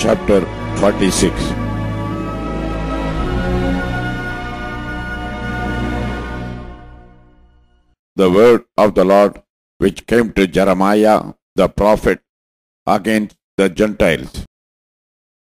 chapter 46. The word of the Lord which came to Jeremiah the prophet against the Gentiles,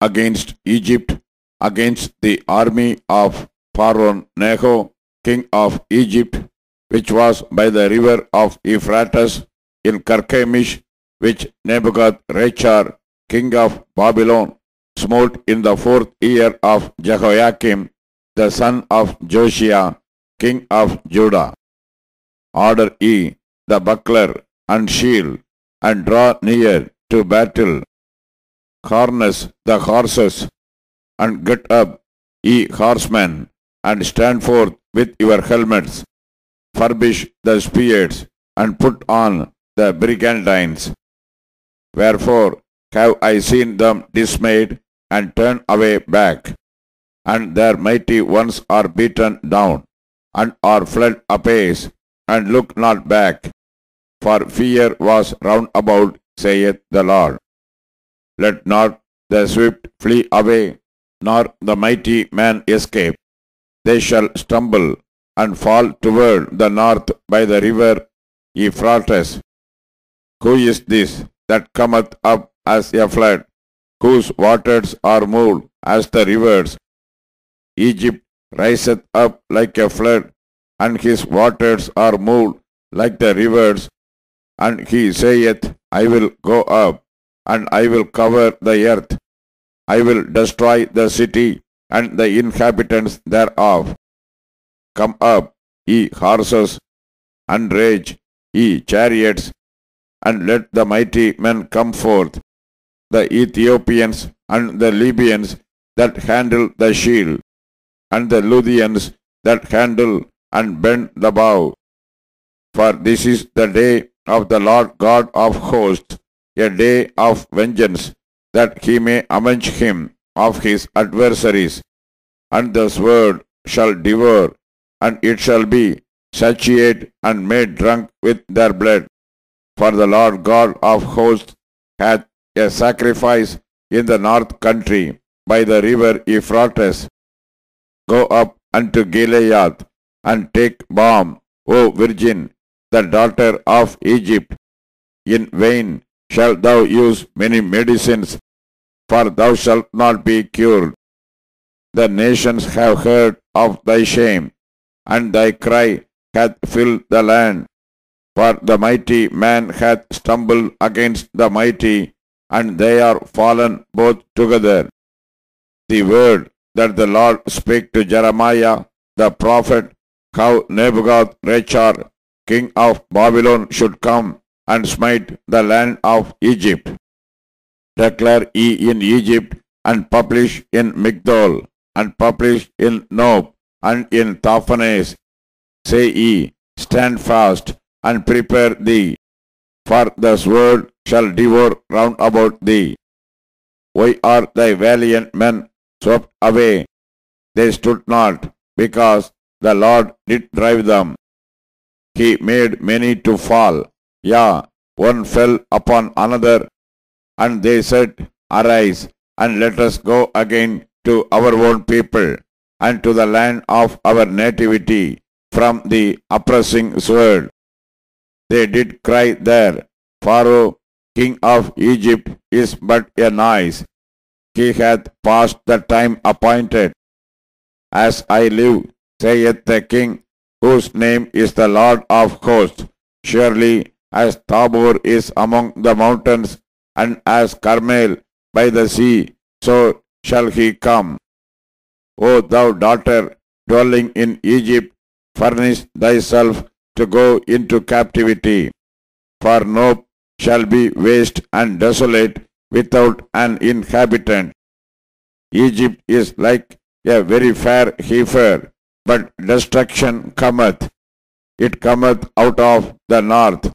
against Egypt, against the army of Pharaoh Necho, king of Egypt, which was by the river of Euphrates in Carchemish, which Nebuchadrezzar, king of Babylon, smote in the 4th year of Jehoiakim, the son of Josiah, king of Judah. Order ye the buckler and shield, and draw near to battle. Harness the horses, and get up, ye horsemen, and stand forth with your helmets. Furbish the spears, and put on the brigandines. Wherefore have I seen them dismayed, and turn away back, and their mighty ones are beaten down, and are fled apace, and look not back. For fear was round about, saith the Lord. Let not the swift flee away, nor the mighty man escape. They shall stumble, and fall toward the north by the river Euphrates. Who is this that cometh up as a flood, whose waters are moved as the rivers? Egypt riseth up like a flood, and his waters are moved like the rivers. And he saith, I will go up, and I will cover the earth. I will destroy the city, and the inhabitants thereof. Come up, ye horses, and rage, ye chariots, and let the mighty men come forth, the Ethiopians and the Libyans that handle the shield, and the Ludians that handle and bend the bow. For this is the day of the Lord God of hosts, a day of vengeance, that he may avenge him of his adversaries. And the sword shall devour, and it shall be satiated and made drunk with their blood. For the Lord God of hosts hath a sacrifice in the north country by the river Euphrates. Go up unto Gilead, and take balm, O virgin, the daughter of Egypt. In vain shalt thou use many medicines, for thou shalt not be cured. The nations have heard of thy shame, and thy cry hath filled the land. For the mighty man hath stumbled against the mighty, and they are fallen both together. The word that the Lord spake to Jeremiah the prophet, how Nebuchadrezzar, king of Babylon, should come and smite the land of Egypt. Declare ye in Egypt, and publish in Migdol, and publish in Nob, and in Taphanes. Say ye, stand fast, and prepare thee, for the sword shall devour round about thee. Why are thy valiant men swept away? They stood not, because the Lord did drive them. He made many to fall, yea, one fell upon another. And they said, Arise, and let us go again to our own people, and to the land of our nativity, from the oppressing sword. They did cry there, Pharaoh, king of Egypt, is but a noise. He hath passed the time appointed. As I live, saith the king, whose name is the Lord of hosts, surely as Tabor is among the mountains, and as Carmel by the sea, so shall he come. O thou daughter dwelling in Egypt, furnish thyself to go into captivity. For Nob shall be waste and desolate, without an inhabitant. Egypt is like a very fair heifer, but destruction cometh. It cometh out of the north.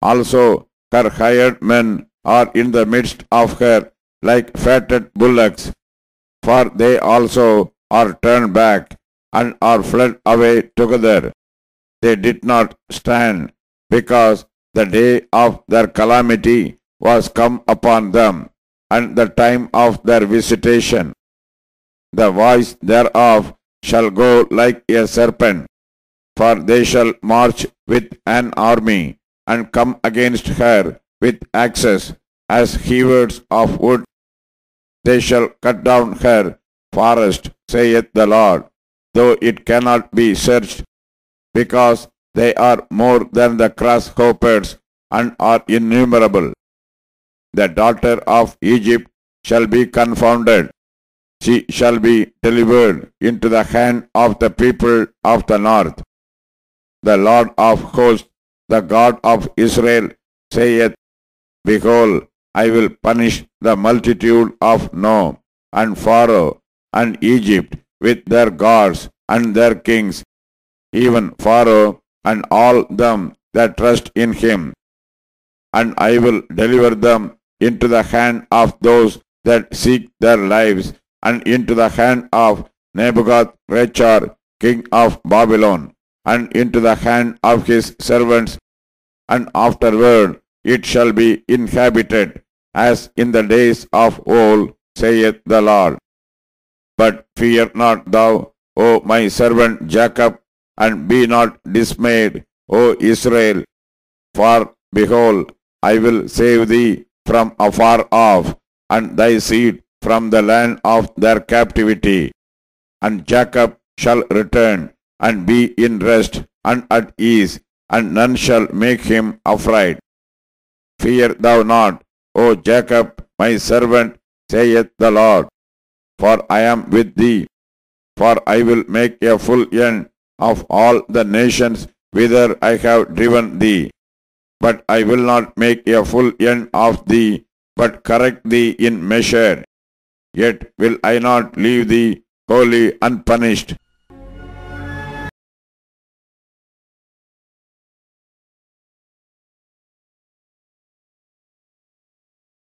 Also her hired men are in the midst of her like fatted bullocks, for they also are turned back, and are fled away together. They did not stand, because the day of their calamity was come upon them. and the time of their visitation. The voice thereof shall go like a serpent, for they shall march with an army, and come against her with axes, as hewers of wood. They shall cut down her forest, saith the Lord, though it cannot be searched, because they are more than the grasshoppers, and are innumerable. The daughter of Egypt shall be confounded. She shall be delivered into the hand of the people of the north. The Lord of hosts, the God of Israel, saith, Behold, I will punish the multitude of No, and Pharaoh, and Egypt, with their gods and their kings, even Pharaoh and all them that trust in him. And I will deliver them into the hand of those that seek their lives, and into the hand of Nebuchadnezzar, king of Babylon, and into the hand of his servants, and afterward it shall be inhabited, as in the days of old, saith the Lord. But fear not thou, O my servant Jacob, and be not dismayed, O Israel, for behold, I will save thee from afar off, and thy seed from the land of their captivity. And Jacob shall return, and be in rest and at ease, and none shall make him afraid. Fear thou not, O Jacob, my servant, saith the Lord, for I am with thee. For I will make a full end of all the nations whither I have driven thee. But I will not make a full end of thee, but correct thee in measure. Yet will I not leave thee wholly unpunished.